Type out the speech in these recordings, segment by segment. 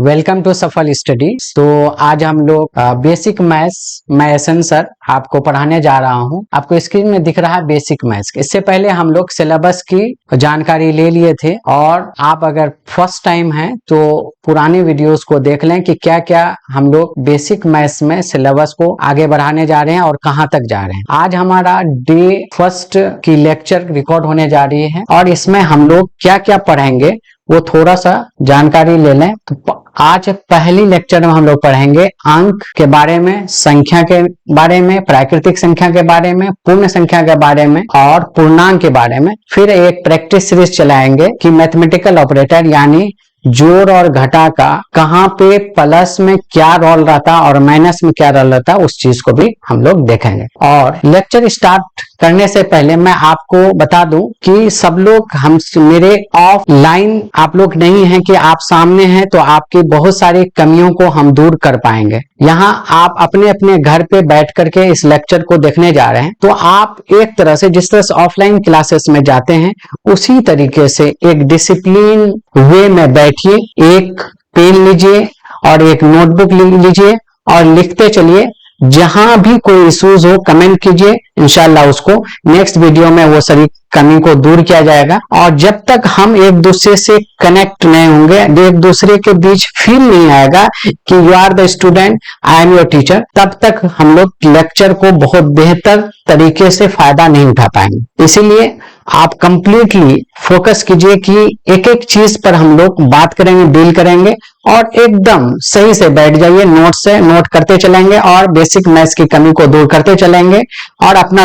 Welcome to सफल study. तो आज हम लोग बेसिक मैथ्स, मैं एसन सर आपको पढ़ाने जा रहा हूं। आपको स्क्रीन में दिख रहा है बेसिक मैथ्स। इससे पहले हम लोग सिलेबस की जानकारी ले लिए थे, और आप अगर फर्स्ट टाइम हैं तो पुराने वीडियोस को देख लें कि क्या क्या हम लोग बेसिक मैथ्स में सिलेबस को आगे बढ़ाने जा रहे हैं और कहां तक जा रहे हैं। आज हमारा डे फर्स्ट की लेक्चर रिकॉर्ड होने जा रही है, और इसमें हम लोग क्या क्या पढ़ेंगे वो थोड़ा सा जानकारी ले लें। तो आज पहली लेक्चर में हम लोग पढ़ेंगे अंक के बारे में, संख्या के बारे में, प्राकृतिक संख्या के बारे में, पूर्ण संख्या के बारे में और पूर्णांक के बारे में। फिर एक प्रैक्टिस सीरीज चलाएंगे कि मैथमेटिकल ऑपरेटर यानी जोड़ और घटा का कहाँ पे प्लस में क्या रोल रहता और माइनस में क्या रोल रहता, उस चीज को भी हम लोग देखेंगे। और लेक्चर स्टार्ट करने से पहले मैं आपको बता दूं कि सब लोग हम मेरे ऑफलाइन आप लोग नहीं हैं कि आप सामने हैं, तो आपकी बहुत सारी कमियों को हम दूर कर पाएंगे। यहाँ आप अपने अपने घर पे बैठ करके इस लेक्चर को देखने जा रहे हैं, तो आप एक तरह से जिस तरह से ऑफलाइन क्लासेस में जाते हैं उसी तरीके से एक डिसिप्लिन वे में बैठिए, एक पेन लीजिए और एक नोटबुक लीजिए और लिखते चलिए। जहां भी कोई इश्यूज हो कमेंट कीजिए, इंशाल्लाह उसको नेक्स्ट वीडियो में वो सभी कमी को दूर किया जाएगा। और जब तक हम एक दूसरे से कनेक्ट नहीं होंगे, एक दूसरे के बीच फील नहीं आएगा कि you are the student, I am your teacher, तब तक हम लोग लेक्चर को बहुत बेहतर तरीके से फायदा नहीं उठा पाएंगे। इसीलिए आप कंप्लीटली फोकस कीजिए कि एक एक चीज पर हम लोग बात करेंगे, डील करेंगे, और एकदम सही से बैठ जाइए, नोट से नोट करते चलेंगे और बेसिक मैथ्स की कमी को दूर करते चलेंगे। और अपना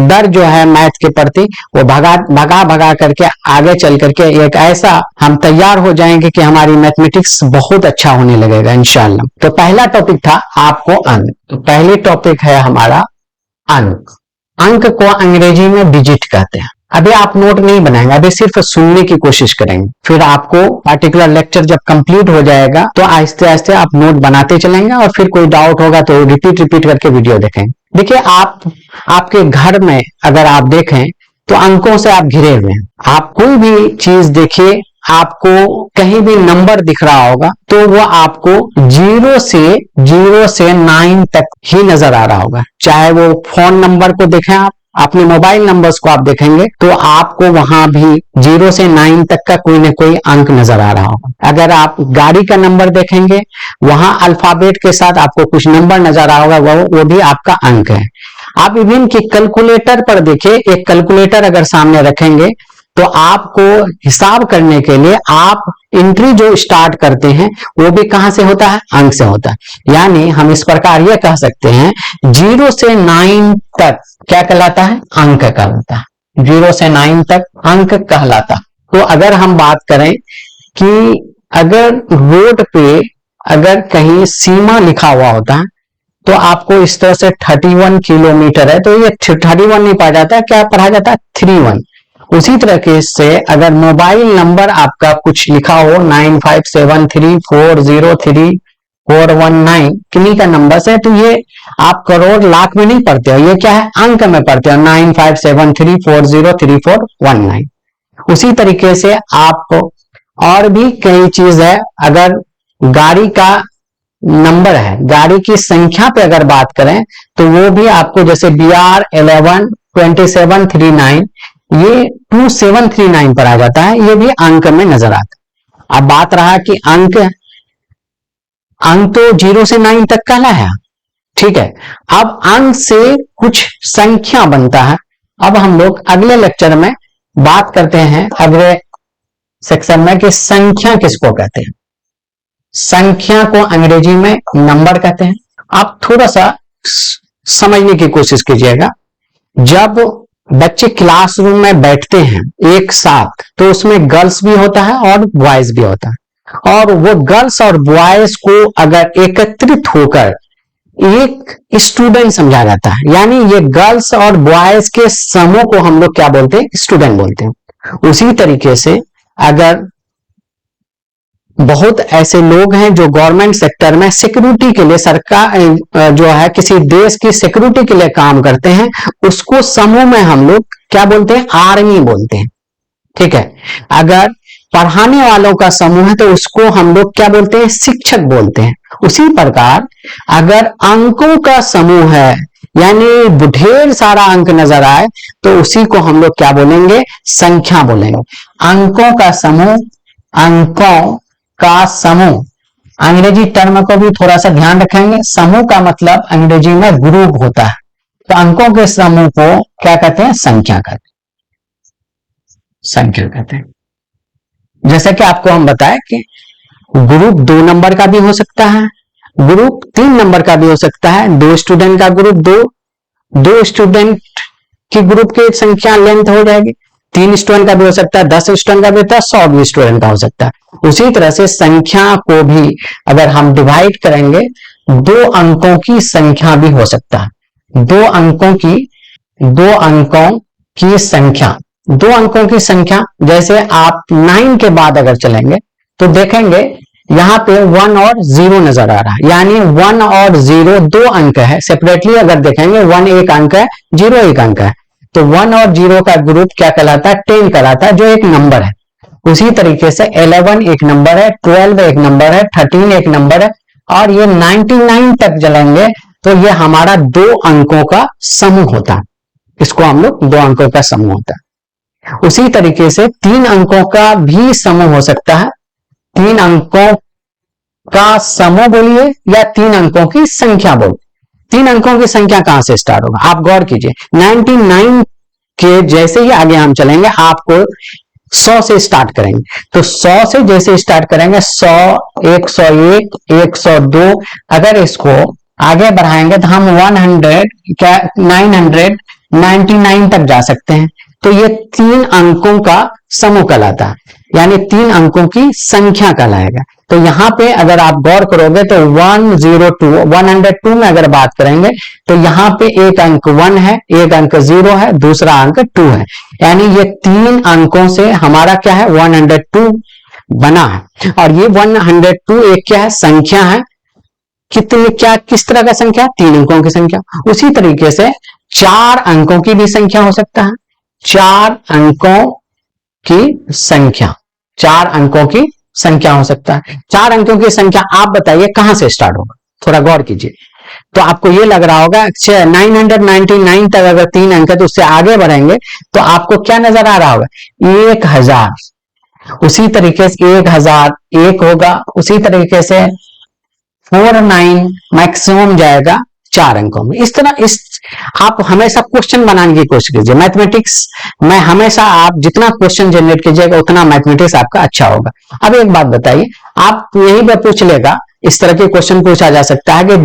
डर जो है मैथ के प्रति वो भगा करके आगे चल करके एक ऐसा हम तैयार हो जाएंगे कि हमारी मैथमेटिक्स बहुत अच्छा होने लगेगा इंशाल्लाह। तो पहला टॉपिक था आपको अंक। तो पहली टॉपिक है हमारा अंक। अंक को अंग्रेजी में डिजिट कहते हैं। अभी आप नोट नहीं बनाएंगे, अभी सिर्फ सुनने की कोशिश करेंगे। फिर आपको पार्टिकुलर लेक्चर जब कंप्लीट हो जाएगा तो आहिस्ते आहिस्ते आप नोट बनाते चलेंगे, और फिर कोई डाउट होगा तो रिपीट करके वीडियो देखेंगे। देखिए, आपके घर में अगर आप देखें तो अंकों से आप घिरे हुए हैं। आप कोई भी चीज देखिए, आपको कहीं भी नंबर दिख रहा होगा तो वो आपको 0 से 9 तक ही नजर आ रहा होगा। चाहे वो फोन नंबर को देखें, आप अपने मोबाइल नंबर्स को आप देखेंगे तो आपको वहां भी 0 से 9 तक का कोई ना कोई अंक नजर आ रहा होगा। अगर आप गाड़ी का नंबर देखेंगे, वहां अल्फाबेट के साथ आपको कुछ नंबर नजर आ रहा होगा, वो भी आपका अंक है। आप इवन की कैलकुलेटर पर देखिए, एक कैलकुलेटर अगर सामने रखेंगे तो आपको हिसाब करने के लिए आप एंट्री जो स्टार्ट करते हैं वो भी कहां से होता है, अंक से होता है। यानी हम इस प्रकार यह कह सकते हैं 0 से 9 तक क्या कहलाता है, अंक कहलाता है। 0 से 9 तक अंक कहलाता। तो अगर हम बात करें कि अगर रोड पे अगर कहीं सीमा लिखा हुआ होता है तो आपको इस तरह से 31 किलोमीटर है, तो ये 31 नहीं पढ़ा जाता है, क्या पढ़ा जाता है, 31। उसी तरह से अगर मोबाइल नंबर आपका कुछ लिखा हो 9573403419 किन्हीं का नंबर है, तो ये आप करोड़ लाख में नहीं पढ़ते हो, ये क्या है, अंक में पढ़ते हो, 9573403419। उसी तरीके से आप और भी कई चीज है। अगर गाड़ी का नंबर है, गाड़ी की संख्या पे अगर बात करें तो वो भी आपको जैसे BR112739 ये 2739 पर आ जाता है, ये भी अंक में नजर आता है। अब बात रहा कि अंक तो 0 से 9 तक का है, ठीक है। अब अंक से कुछ संख्या बनता है। अब हम लोग अगले लेक्चर में बात करते हैं, अगले सेक्शन में, कि संख्या किसको कहते हैं। संख्या को अंग्रेजी में नंबर कहते हैं। आप थोड़ा सा समझने की कोशिश कीजिएगा। जब बच्चे क्लासरूम में बैठते हैं एक साथ तो उसमें गर्ल्स भी होता है और बॉयज भी होता है, और वो गर्ल्स और बॉयज को अगर एकत्रित होकर एक स्टूडेंट समझा जाता है, यानी ये गर्ल्स और बॉयज के समूह को हम लोग क्या बोलते हैं, स्टूडेंट बोलते हैं। उसी तरीके से अगर बहुत ऐसे लोग हैं जो गवर्नमेंट सेक्टर में सिक्योरिटी के लिए, सरकार जो है किसी देश की सिक्योरिटी के लिए काम करते हैं, उसको समूह में हम लोग क्या बोलते हैं, आर्मी बोलते हैं, ठीक है। अगर पढ़ाने वालों का समूह है तो उसको हम लोग क्या बोलते हैं, शिक्षक बोलते हैं। उसी प्रकार अगर अंकों का समूह है यानी ढेर सारा अंक नजर आए तो उसी को हम लोग क्या बोलेंगे, संख्या बोलेंगे। अंकों का समूह, अंकों का समूह, अंग्रेजी टर्म को भी थोड़ा सा ध्यान रखेंगे। समूह का मतलब अंग्रेजी में ग्रुप होता है, तो अंकों के समूह को क्या कहते हैं, संख्या कहते हैं, संख्या कहते हैं। जैसा कि आपको हम बताएं कि ग्रुप 2 नंबर का भी हो सकता है, ग्रुप 3 नंबर का भी हो सकता है। 2 स्टूडेंट का ग्रुप 2 स्टूडेंट की ग्रुप की संख्या लेंथ हो जाएगी। 3 स्टूडेंट का भी हो सकता है, 10 स्टूडेंट का भी होता है, 100 भी स्टूडेंट का हो सकता है। उसी तरह से संख्या को भी अगर हम डिवाइड करेंगे, 2 अंकों की संख्या भी हो सकता है। 2 अंकों की संख्या, 2 अंकों की संख्या, जैसे आप 9 के बाद अगर चलेंगे तो देखेंगे यहां पे 1 और 0 नजर आ रहा है, यानी 1 और 0 2 अंक है। सेपरेटली अगर देखेंगे 1 एक अंक है, 0 एक अंक है, तो 1 और 0 का ग्रुप क्या कहलाता है, 10 कहलाता है, जो एक नंबर है। उसी तरीके से 11 एक नंबर है, 12 एक नंबर है, 13 एक नंबर है, और ये 99 तक चलेंगे तो ये हमारा 2 अंकों का समूह होता है। इसको हम लोग 2 अंकों का समूह होता है। उसी तरीके से 3 अंकों का भी समूह हो सकता है। 3 अंकों का समूह बोलिए या 3 अंकों की संख्या बोलिए। 3 अंकों की संख्या कहां से स्टार्ट होगा, आप गौर कीजिए। 99 के जैसे ही आगे हम चलेंगे आपको 100 से स्टार्ट करेंगे, तो 100 से जैसे स्टार्ट करेंगे 100, 101, 102, अगर इसको आगे बढ़ाएंगे तो हम 999 तक जा सकते हैं। तो ये 3 अंकों का समूह कहलाता है, यानी 3 अंकों की संख्या कहलाएगा। तो यहां पे अगर आप गौर करोगे तो 102 में अगर बात करेंगे तो यहां पे एक अंक 1 है, एक अंक 0 है, दूसरा अंक 2 है, यानी ये 3 अंकों से हमारा क्या है, 102 बना है। और ये 102 एक क्या है, संख्या है। किस तरह का संख्या, 3 अंकों की संख्या। उसी तरीके से 4 अंकों की भी संख्या हो सकता है। 4 अंकों की संख्या, 4 अंकों की संख्या हो सकता है। 4 अंकों की संख्या आप बताइए कहां से स्टार्ट होगा, थोड़ा गौर कीजिए। तो आपको ये लग रहा होगा 999 तक अगर 3 अंक है तो उससे आगे बढ़ेंगे तो आपको क्या नजर आ रहा होगा, 1000। उसी तरीके से 1001 होगा। उसी तरीके से 49 मैक्सिमम जाएगा 4 अंकों में। इस तरह आप हमेशा क्वेश्चन बनाने की कोशिश कीजिए। मैथमेटिक्स में हमेशा आप जितना क्वेश्चन जनरेट कीजिएगा उतना मैथमेटिक्स आपका अच्छा होगा। अब एक बात बताइए, आप यही पे पूछ लेगा, इस तरह के क्वेश्चन पूछा जा सकता है कि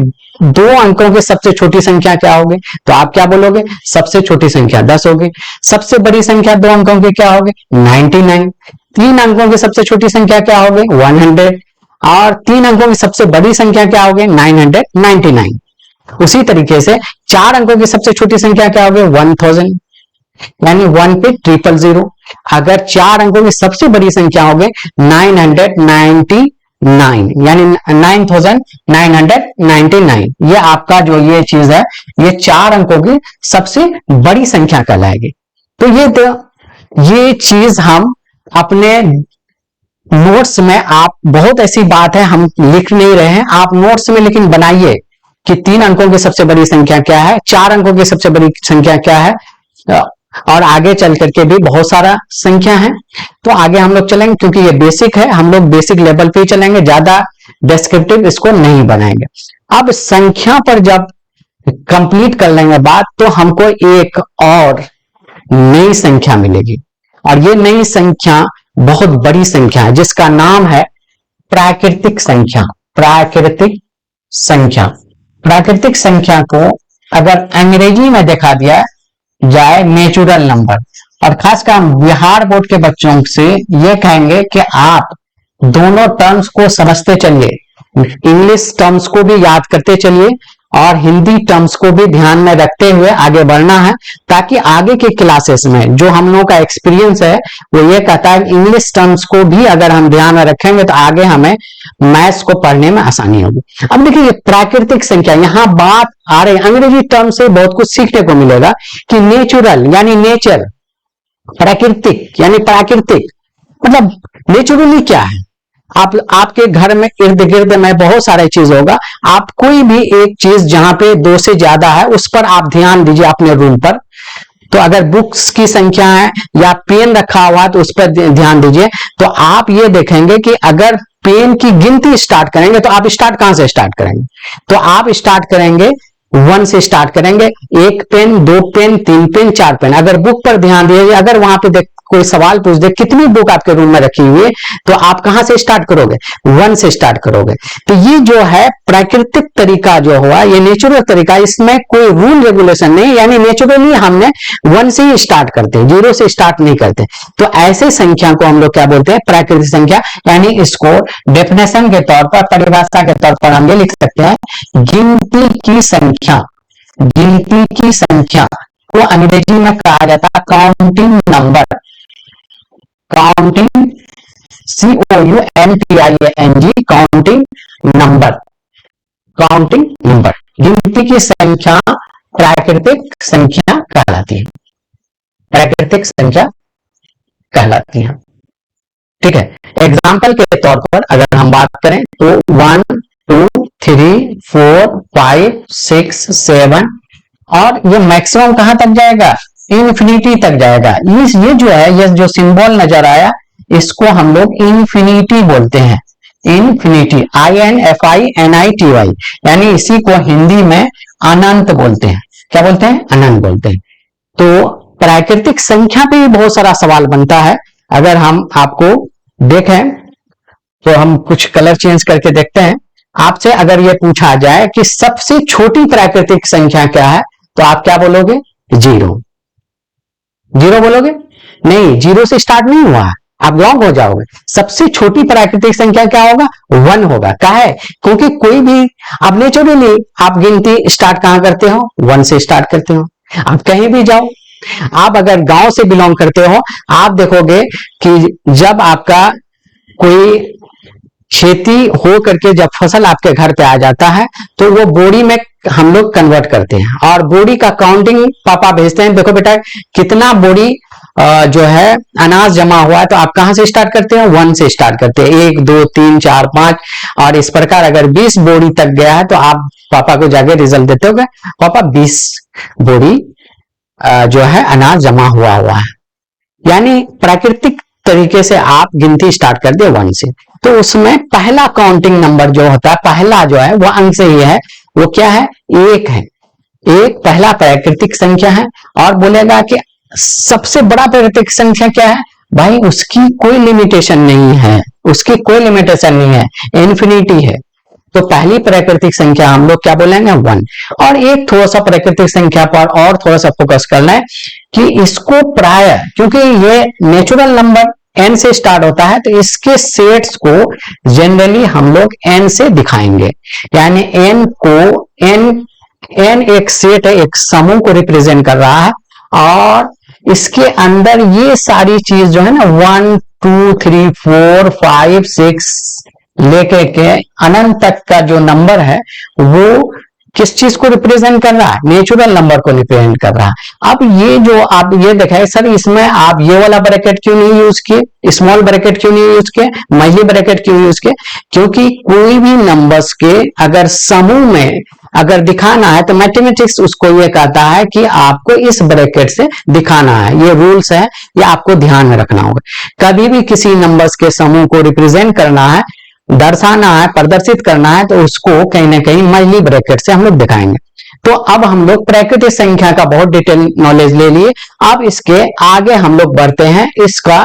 2 अंकों की सबसे छोटी संख्या क्या होगी, तो आप क्या बोलोगे, सबसे छोटी संख्या 10 होगी। सबसे बड़ी संख्या 2 अंकों की क्या होगी, 99। 3 अंकों की सबसे छोटी संख्या क्या होगी, 100। और 3 अंकों की सबसे बड़ी संख्या क्या होगी, 999। उसी तरीके से 4 अंकों की सबसे छोटी संख्या क्या होगी, 1000, यानी 1 पे 000। अगर 4 अंकों की सबसे बड़ी संख्या होगी 999, यानी 9999, ये आपका जो ये चीज है ये 4 अंकों की सबसे बड़ी संख्या कहलाएगी। तो ये चीज हम अपने नोट्स में, आप बहुत ऐसी बात है हम लिख नहीं रहे हैं, आप नोट्स में लेकिन बनाइए कि 3 अंकों की सबसे बड़ी संख्या क्या है, 4 अंकों की सबसे बड़ी संख्या क्या है, और आगे चल करके भी बहुत सारा संख्या है। तो आगे हम लोग चलेंगे, क्योंकि ये बेसिक है, हम लोग बेसिक लेवल पे ही चलेंगे, ज्यादा डिस्क्रिप्टिव इसको नहीं बनाएंगे। अब संख्या पर जब कंप्लीट कर लेंगे बात तो हमको एक और नई संख्या मिलेगी, और ये नई संख्या बहुत बड़ी संख्या है जिसका नाम है प्राकृतिक संख्या। प्राकृतिक संख्या, प्राकृतिक संख्या को अगर अंग्रेजी में देखा दिया जाए नेचुरल नंबर, और खासकर हम बिहार बोर्ड के बच्चों से ये कहेंगे कि आप दोनों टर्म्स को समझते चलिए, इंग्लिश टर्म्स को भी याद करते चलिए और हिंदी टर्म्स को भी ध्यान में रखते हुए आगे बढ़ना है, ताकि आगे के क्लासेस में जो हम लोगों का एक्सपीरियंस है वो ये कहता है इंग्लिश टर्म्स को भी अगर हम ध्यान में रखेंगे तो आगे हमें मैथ्स को पढ़ने में आसानी होगी। अब देखिए प्राकृतिक संख्या, यहां बात आ रही अंग्रेजी टर्म से बहुत कुछ सीखने को मिलेगा कि नेचुरल यानी नेचर, प्राकृतिक यानी प्राकृतिक, मतलब नेचुरली क्या है, आपके घर में इर्द गिर्द में बहुत सारे चीज होगा, आप कोई भी एक चीज जहां पे 2 से ज्यादा है उस पर आप ध्यान दीजिए अपने रूम पर। तो अगर बुक्स की संख्या है या पेन रखा हुआ है तो उस पर ध्यान दीजिए। तो आप ये देखेंगे कि अगर पेन की गिनती स्टार्ट करेंगे तो आप स्टार्ट कहां से स्टार्ट करेंगे, तो आप स्टार्ट करेंगे 1 से स्टार्ट करेंगे, 1 पेन, 2 पेन, 3 पेन, 4 पेन। अगर बुक पर ध्यान दीजिए, अगर वहां पे कोई सवाल पूछ दे कितनी बुक आपके रूम में रखी हुई है, तो आप कहां से स्टार्ट करोगे, 1 से स्टार्ट करोगे। तो ये जो है प्राकृतिक तरीका जो हुआ, ये नेचुरल तरीका, इसमें कोई रूल रेगुलेशन नहीं, यानी नेचुरली हमने 1 से ही स्टार्ट करते हैं, 0 से स्टार्ट नहीं करते। तो ऐसे संख्या को हम लोग क्या बोलते हैं, प्राकृतिक संख्या। यानी इसको डेफिनेशन के तौर पर, परिभाषा के तौर पर हम ये लिख सकते हैं, गिनती की संख्या, गिनती की संख्या को अंग्रेजी में कहा जाता है counting number, counting, COUNTING, counting number, counting number. गिनती की संख्या प्राकृतिक संख्या कहलाती है, प्राकृतिक संख्या कहलाती है। ठीक है, एग्जाम्पल के तौर पर अगर हम बात करें तो 1 2 3 4 5 6 7, और ये मैक्सिमम कहां तक जाएगा, इन्फिनिटी तक जाएगा। ये जो है, ये जो सिंबल नजर आया, इसको हम लोग इन्फिनिटी बोलते हैं, इन्फिनिटी, INFINITY, यानी इसी को हिंदी में अनंत बोलते हैं। क्या बोलते हैं, अनंत बोलते हैं। तो प्राकृतिक संख्या पे भी बहुत सारा सवाल बनता है। अगर हम आपको देखें तो हम कुछ कलर चेंज करके देखते हैं। आपसे अगर ये पूछा जाए कि सबसे छोटी प्राकृतिक संख्या क्या है, तो आप क्या बोलोगे, 0। 0 बोलोगे, नहीं, 0 से स्टार्ट नहीं हुआ, आप रॉन्ग हो जाओगे। सबसे छोटी प्राकृतिक संख्या क्या होगा, 1 होगा। क्या है, क्योंकि कोई भी आप नेचुरली आप गिनती स्टार्ट कहां करते हो, 1 से स्टार्ट करते हो। आप कहीं भी जाओ, आप अगर गांव से बिलोंग करते हो, आप देखोगे कि जब आपका कोई खेती हो करके जब फसल आपके घर पे आ जाता है, तो वो बोरी में हम लोग कन्वर्ट करते हैं, और बोरी का काउंटिंग पापा भेजते हैं, देखो बेटा कितना बोरी जो है अनाज जमा हुआ है। तो आप कहां से स्टार्ट करते हैं, 1 से स्टार्ट करते हैं, 1 2 3 4 5, और इस प्रकार अगर 20 बोरी तक गया है तो आप पापा को जाके रिजल्ट देते हो, पापा 20 बोरी जो है अनाज जमा हुआ है। यानी प्राकृतिक तरीके से आप गिनती स्टार्ट कर दे 1 से। तो उसमें पहला काउंटिंग नंबर जो होता है, पहला जो है वो अंक से ही है, वो क्या है, 1 है। 1 पहला प्राकृतिक संख्या है। और बोलेगा कि सबसे बड़ा प्राकृतिक संख्या क्या है, भाई उसकी कोई लिमिटेशन नहीं है, उसकी कोई लिमिटेशन नहीं है, इन्फिनिटी है। तो पहली प्राकृतिक संख्या हम लोग क्या बोलेंगे, 1। और एक थोड़ा सा प्राकृतिक संख्या पर और थोड़ा सा फोकस करना है कि इसको प्राय, क्योंकि ये नेचुरल नंबर n से स्टार्ट होता है, तो इसके सेट्स को जनरली हम लोग n से दिखाएंगे। यानी n को n एक सेट है, एक समूह को रिप्रेजेंट कर रहा है, और इसके अंदर ये सारी चीज जो है ना, 1 2 3 4 5 6 लेके के अनंत तक का जो नंबर है, वो किस चीज को रिप्रेजेंट कर रहा है, नेचुरल नंबर को रिप्रेजेंट कर रहा है। अब ये जो आप ये देखें, सर इसमें आप ये वाला ब्रैकेट क्यों नहीं यूज किए, स्मॉल ब्रैकेट क्यों नहीं यूज किए, मझली ब्रैकेट क्यों यूज किए, क्योंकि कोई भी नंबर्स के अगर समूह में अगर दिखाना है तो मैथमेटिक्स उसको ये कहता है कि आपको इस ब्रैकेट से दिखाना है। ये रूल्स है, ये आपको ध्यान में रखना होगा। कभी भी किसी नंबर्स के समूह को रिप्रेजेंट करना है, दर्शाना है, प्रदर्शित करना है, तो उसको कहीं ना कहीं मझली ब्रैकेट से हम लोग दिखाएंगे। तो अब हम लोग प्राकृतिक संख्या का बहुत डिटेल नॉलेज ले लिए। अब इसके आगे हम लोग बढ़ते हैं इसका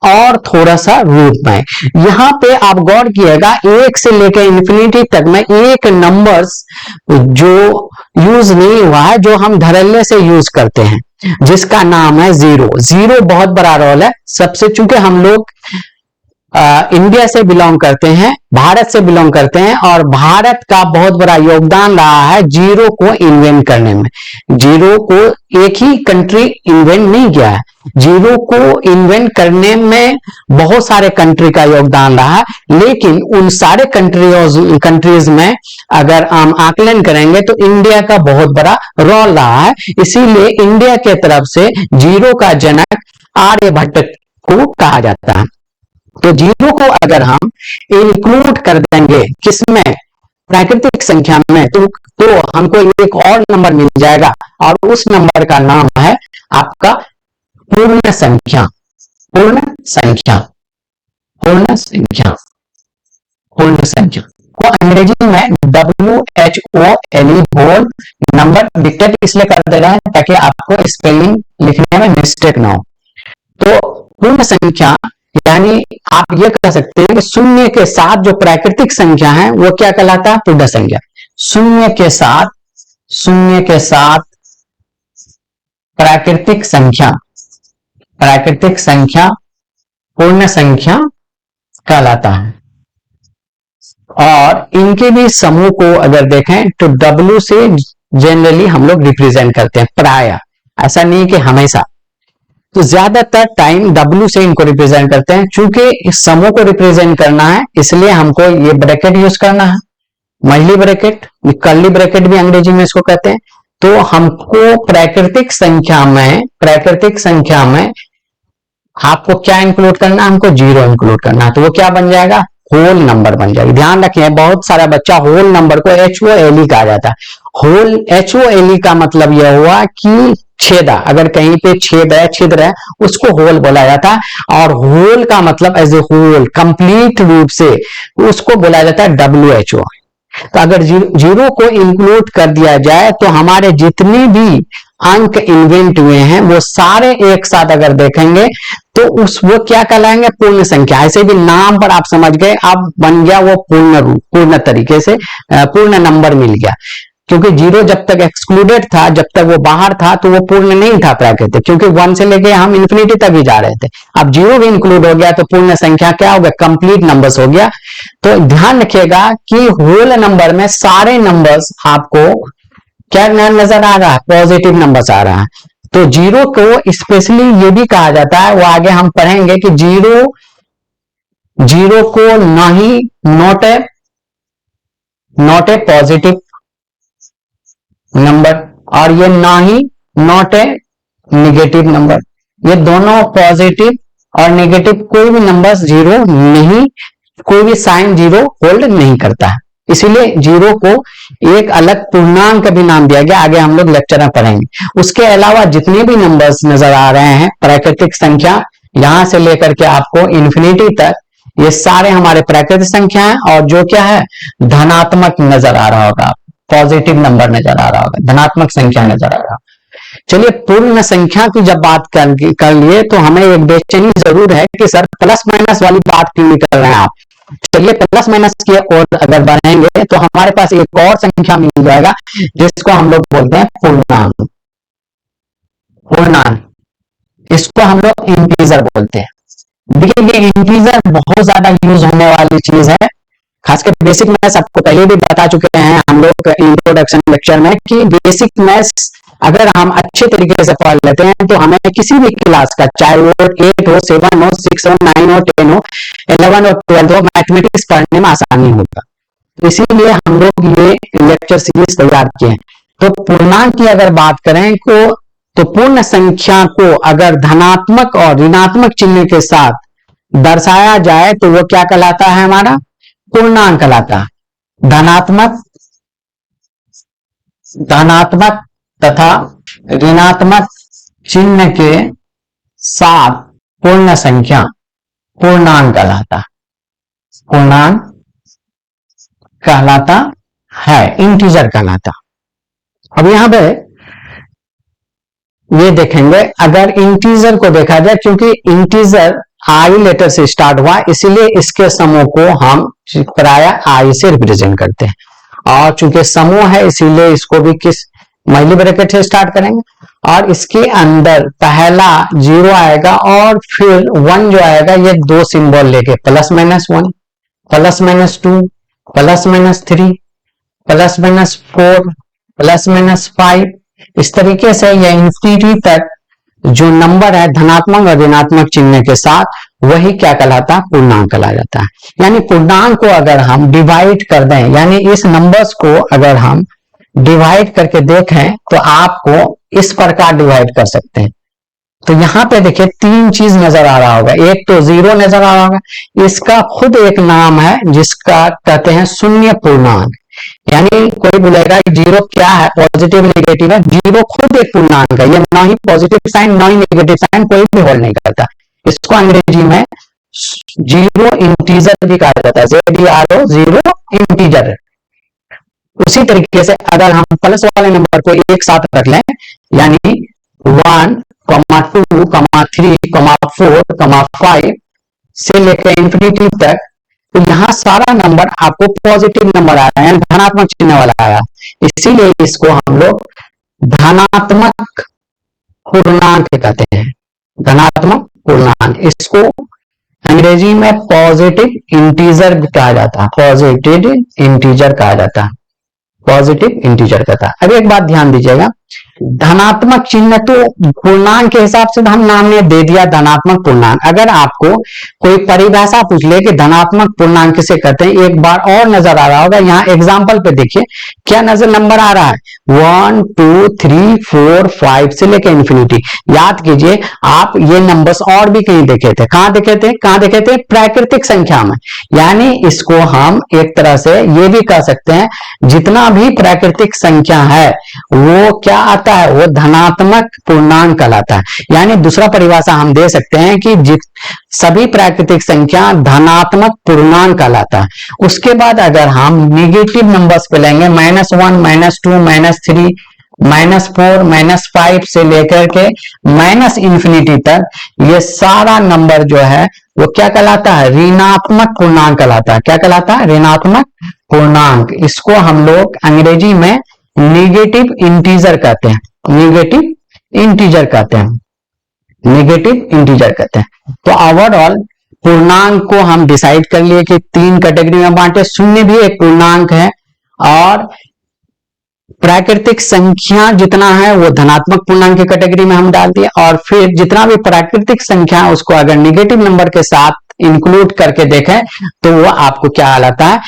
और थोड़ा सा रूप में। यहां पे आप गौर किएगा, 1 से लेकर इन्फिनिटी तक में एक नंबर्स जो यूज नहीं हुआ है, जो हम धड़ल्ले से यूज करते हैं, जिसका नाम है 0। 0 बहुत बड़ा रोल है सबसे, चूंकि हम लोग इंडिया से बिलोंग करते हैं, भारत से बिलोंग करते हैं, और भारत का बहुत बड़ा योगदान रहा है 0 को इन्वेंट करने में। 0 को एक ही कंट्री इन्वेंट नहीं किया है, 0 को इन्वेंट करने में बहुत सारे कंट्री का योगदान रहा है, लेकिन उन सारे कंट्रीज में अगर हम आकलन करेंगे तो इंडिया का बहुत बड़ा रोल रहा है। इसीलिए इंडिया के तरफ से 0 का जनक आर्यभट्ट को कहा जाता है। तो जीरो को अगर हम इंक्लूड कर देंगे किसमें, प्राकृतिक संख्या में, तो हमको एक और नंबर मिल जाएगा और उस नंबर का नाम है आपका पूर्ण संख्या। पूर्ण संख्या, पूर्ण संख्या, पूर्ण संख्या को अंग्रेजी में WHOLE होल नंबर। डिक्टेट इसलिए कर दे रहे हैं ताकि आपको स्पेलिंग लिखने में मिस्टेक ना हो। तो पूर्ण संख्या यानी आप ये कह सकते हैं कि शून्य के साथ जो प्राकृतिक संख्या है वो क्या कहलाता है, पूर्ण संख्या। शून्य के साथ, शून्य के साथ प्राकृतिक संख्या, प्राकृतिक संख्या पूर्ण संख्या कहलाता है। और इनके भी समूह को अगर देखें तो W से जनरली हम लोग रिप्रेजेंट करते हैं, प्राय, ऐसा नहीं कि हमेशा, तो ज्यादातर टाइम W से इनको रिप्रेजेंट करते हैं। चूंकि इस समूह को रिप्रेजेंट करना है इसलिए हमको ये ब्रैकेट यूज करना है, मल्टी ब्रैकेट, कर्ली ब्रैकेट भी अंग्रेजी में इसको कहते हैं। तो हमको प्राकृतिक संख्या में, प्राकृतिक संख्या में आपको क्या इंक्लूड करना है, हमको जीरो इंक्लूड करना है। तो वो क्या बन जाएगा, होल नंबर बन जाएगा। ध्यान रखें, बहुत सारा बच्चा होल नंबर को HOLE कहा जाता है। होल HOLE का मतलब यह हुआ कि छेदा, अगर कहीं पे छेद है, छिद्र है, उसको होल बोला जाता है। और होल का मतलब एज ए होल, कंप्लीट रूप से, उसको बोला जाता है WHO। तो अगर जीरो को इंक्लूड कर दिया जाए तो हमारे जितने भी अंक इन्वेंट हुए हैं वो सारे एक साथ अगर देखेंगे तो वो क्या कहलाएंगे, पूर्ण संख्या। ऐसे भी नाम पर आप समझ गए, अब बन गया वो पूर्ण रूप, पूर्ण तरीके से पूर्ण नंबर मिल गया। क्योंकि जीरो जब तक एक्सक्लूडेड था, जब तक वो बाहर था, तो वो पूर्ण नहीं था प्राकृतिक, क्योंकि 1 से लेके हम इन्फिनिटी तक ही जा रहे थे। अब जीरो भी इंक्लूड हो गया तो पूर्ण संख्या क्या हो गया, कंप्लीट नंबर्स हो गया। तो ध्यान रखिएगा कि होल नंबर में सारे नंबर्स आपको क्या नजर आ रहा है, पॉजिटिव नंबर्स आ रहा है। तो जीरो को स्पेशली ये भी कहा जाता है, वो आगे हम पढ़ेंगे कि जीरो को ना ही नॉट ए पॉजिटिव नंबर और ये ना ही नॉट ए निगेटिव नंबर। ये दोनों पॉजिटिव और नेगेटिव कोई भी नंबर जीरो नहीं, कोई भी साइन जीरो होल्ड नहीं करता है। इसीलिए जीरो को एक अलग पूर्णांक भी नाम दिया गया, आगे हम लोग लेक्चर में पढ़ेंगे। उसके अलावा जितने भी नंबर्स नजर आ रहे हैं प्राकृतिक संख्या, यहां से लेकर के आपको इन्फिनिटी तक, ये सारे हमारे प्राकृतिक संख्या हैं। और जो क्या है, धनात्मक नजर आ रहा होगा, पॉजिटिव नंबर नजर आ रहा होगा, धनात्मक संख्या नजर आ रहा होगा। चलिए, पूर्ण संख्या की जब बात कर लिए तो हमें एक बेचैनी जरूर है कि सर प्लस माइनस वाली बात क्यों नहीं कर रहे हैं आप। चलिए, प्लस माइनस की ओर अगर बढ़ेंगे तो हमारे पास एक और संख्या मिल जाएगा जिसको हम लोग बोलते हैं पूर्णांक। पूर्णांक, इसको हम लोग इंटीजर बोलते हैं। देखिए, ये इंटीजर बहुत ज्यादा यूज होने वाली चीज है, खासकर बेसिक मैथ्स। आपको पहले भी बता चुके हैं हम लोग इंट्रोडक्शन लेक्चर में कि बेसिक मैथ्स अगर हम अच्छे तरीके से पढ़ लेते हैं तो हमें किसी भी क्लास का, चाहे वो 8 हो, 7 हो, 6 हो, 9 हो, 10 हो, 11 हो, 12 हो, मैथमेटिक्स पढ़ने में आसानी होगा। तो इसीलिए हम लोग ये लेक्चर सीरीज तैयार किए हैं। तो पूर्णांक की अगर बात करें तो पूर्ण संख्या को अगर धनात्मक और ऋणात्मक चिन्ह के साथ दर्शाया जाए तो वो क्या कहलाता है, हमारा पूर्णांक कहलाता है। धनात्मक तथा ऋणात्मक चिन्ह के साथ पूर्ण संख्या पूर्णांक कहलाता है, पूर्णांक कहलाता है, इंटीजर कहलाता। अब यहां पे ये देखेंगे, अगर इंटीजर को देखा जाए, क्योंकि इंटीजर आई लेटर से स्टार्ट हुआ इसीलिए इसके समूह को हम प्राय आई से रिप्रेजेंट करते हैं। और चूंकि समूह है इसीलिए इसको भी किस मल्टी ब्रैकेट से स्टार्ट करेंगे। और इसके अंदर पहला जीरो आएगा और फिर 1 जो आएगा, ये 2 सिंबल लेके plus minus 1, plus minus 2, plus minus 3, plus minus 4, plus minus 5, इस तरीके से यह इंफिनिटी तक जो नंबर है धनात्मक और ऋणात्मक चिन्ह के साथ, वही क्या कहलाता है, पूर्णांक कहला जाता है। यानी पूर्णांक को अगर हम डिवाइड कर दें, यानी इस नंबर्स को अगर हम डिवाइड करके देखें तो आपको इस प्रकार डिवाइड कर सकते हैं। तो यहाँ पे देखिए तीन चीज नजर आ रहा होगा। एक तो जीरो नजर आ रहा होगा, इसका खुद एक नाम है जिसका कहते हैं शून्य पूर्णांक। यानी कोई बोलेगा जीरो क्या है, पॉजिटिव नेगेटिव है, जीरो खुद एक पूर्णांक है, ये ना ही पॉजिटिव साइन ना ही नेगेटिव साइन कोई भी होल्ड नहीं करता। इसको अंग्रेजी में जीरो इंटीजर भी कहा जाता है, ZERO, जीरो इंटीजर। उसी तरीके से अगर हम प्लस वाले नंबर को एक साथ रख लें, यानी 1, 2, 3, 4, 5 से लेकर इंफिनिटी तक, तो यहां सारा नंबर आपको पॉजिटिव नंबर आ रहा है, धनात्मक चिन्ह वाला आया, इसीलिए इसको हम लोग धनात्मक पूर्णांक कहते हैं। धनात्मक पूर्णांक, इसको अंग्रेजी में पॉजिटिव इंटीजर कहा जाता है, पॉजिटिव इंटीजर कहा जाता है, पॉजिटिव इंटीजर कहता है। अब एक बात ध्यान दीजिएगा, धनात्मक चिन्ह तो पूर्णांक के हिसाब से हम नाम ने दे दिया धनात्मक पूर्णांक। अगर आपको कोई परिभाषा पूछ ले कि धनात्मक पूर्णांक किसे कहते हैं, एक बार और नजर आ रहा होगा, यहाँ एग्जाम्पल पे देखिए क्या नजर नंबर आ रहा है, 1, 2, 3, 4, 5 से लेकर इंफिनिटी। याद कीजिए आप ये नंबर्स और भी कहीं देखे थे, कहां देखे थे, प्राकृतिक संख्या में। यानी इसको हम एक तरह से ये भी कह सकते हैं, जितना भी प्राकृतिक संख्या है वो क्या आता है, वो धनात्मक पूर्णांक कहलाता है। यानी दूसरा परिभाषा हम दे सकते हैं कि सभी प्राकृतिक संख्या धनात्मक पूर्णांक कहलाता है। उसके बाद अगर हम निगेटिव नंबर्स पे लेंगे, -1, -2, -3, -4, -5 से लेकर के -इंफिनिटी तक, ये सारा नंबर जो है वो क्या कहलाता है, ऋणात्मक पूर्णांक कहलाता है। क्या कहलाता है, ऋणात्मक पूर्णांक। इसको हम लोग अंग्रेजी में नेगेटिव इंटीजर कहते हैं, नेगेटिव इंटीजर कहते हैं, नेगेटिव इंटीजर कहते हैं। तो ओवरऑल पूर्णांक को हम डिसाइड कर लिए कि तीन कैटेगरी में बांटे, शून्य भी एक पूर्णांक है और प्राकृतिक संख्या जितना है वो धनात्मक पूर्णांक की कैटेगरी में हम डाल दिए, और फिर जितना भी प्राकृतिक संख्या है उसको अगर निगेटिव नंबर के साथ इंक्लूड करके देखें तो वो आपको क्या आता है,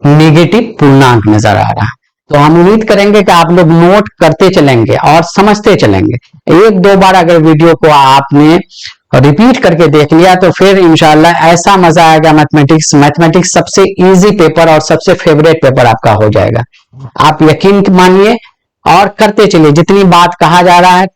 नेगेटिव पूर्णांक नजर आ रहा है। तो हम उम्मीद करेंगे कि आप लोग नोट करते चलेंगे और समझते चलेंगे। एक दो बार अगर वीडियो को आपने रिपीट करके देख लिया तो फिर इंशाल्लाह ऐसा मजा आएगा मैथमेटिक्स सबसे इजी पेपर और सबसे फेवरेट पेपर आपका हो जाएगा। आप यकीन मानिए और करते चलिए, जितनी बात कहा जा रहा है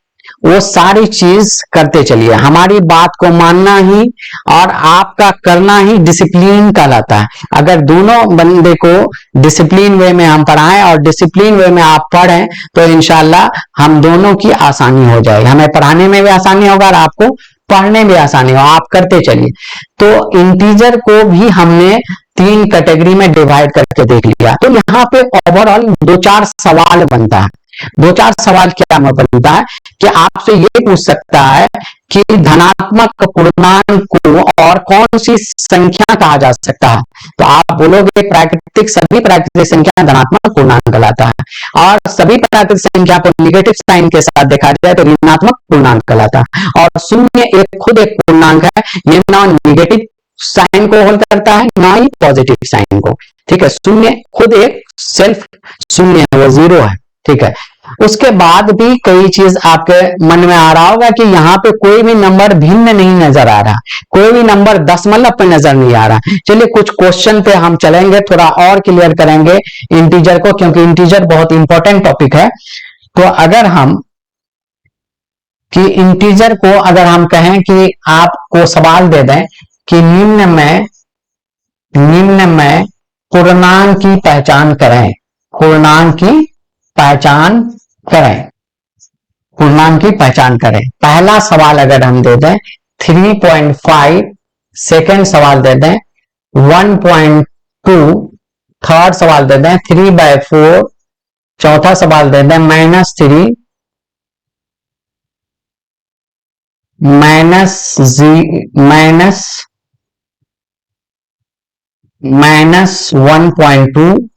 वो सारी चीज करते चलिए। हमारी बात को मानना ही और आपका करना ही डिसिप्लिन कहलाता है। अगर दोनों बंदे को डिसिप्लिन वे में हम पढ़ाएं और डिसिप्लिन वे में आप पढ़ें तो इंशाल्लाह हम दोनों की आसानी हो जाएगी, हमें पढ़ाने में भी आसानी होगा और आपको पढ़ने में आसानी हो। आप करते चलिए। तो इंटीजर को भी हमने तीन कैटेगरी में डिवाइड करके देख लिया। तो यहाँ पे ओवरऑल 2-4 सवाल बनता है। 2-4 सवाल क्या बनता है कि आपसे ये पूछ सकता है कि धनात्मक पूर्णांक को और कौन सी संख्या कहा जा सकता है। तो आप बोलोगे सभी प्राकृतिक संख्या धनात्मक पूर्णांक कहलाता है, और सभी प्राकृतिक संख्या को निगेटिव साइन के साथ देखा जाए तो ऋणात्मक पूर्णांक कहलाता है। और शून्य एक खुद एक पूर्णांक है, ये ना नेगेटिव साइन को होल्ड करता है ना ही पॉजिटिव साइन को। ठीक है, शून्य खुद एक सेल्फ शून्य है, वो जीरो है। ठीक है, उसके बाद भी कई चीज आपके मन में आ रहा होगा कि यहाँ पे कोई भी नंबर भिन्न नहीं नजर आ रहा, कोई भी नंबर दशमलव पे नजर नहीं आ रहा। चलिए कुछ क्वेश्चन पे हम चलेंगे, थोड़ा और क्लियर करेंगे इंटीजर को, क्योंकि इंटीजर बहुत इंपॉर्टेंट टॉपिक है। तो अगर हम कि इंटीजर को अगर हम कहें कि आपको सवाल दे दें कि निम्न में पूर्णांक की पहचान करें, पूर्णांक की पहचान करें, पूर्णांक की पहचान करें। पहला सवाल अगर हम दे दें 3.5, सेकेंड सवाल दे दें 1.2, थर्ड सवाल दे दें 3/4, चौथा सवाल दे दें -3, -1.2,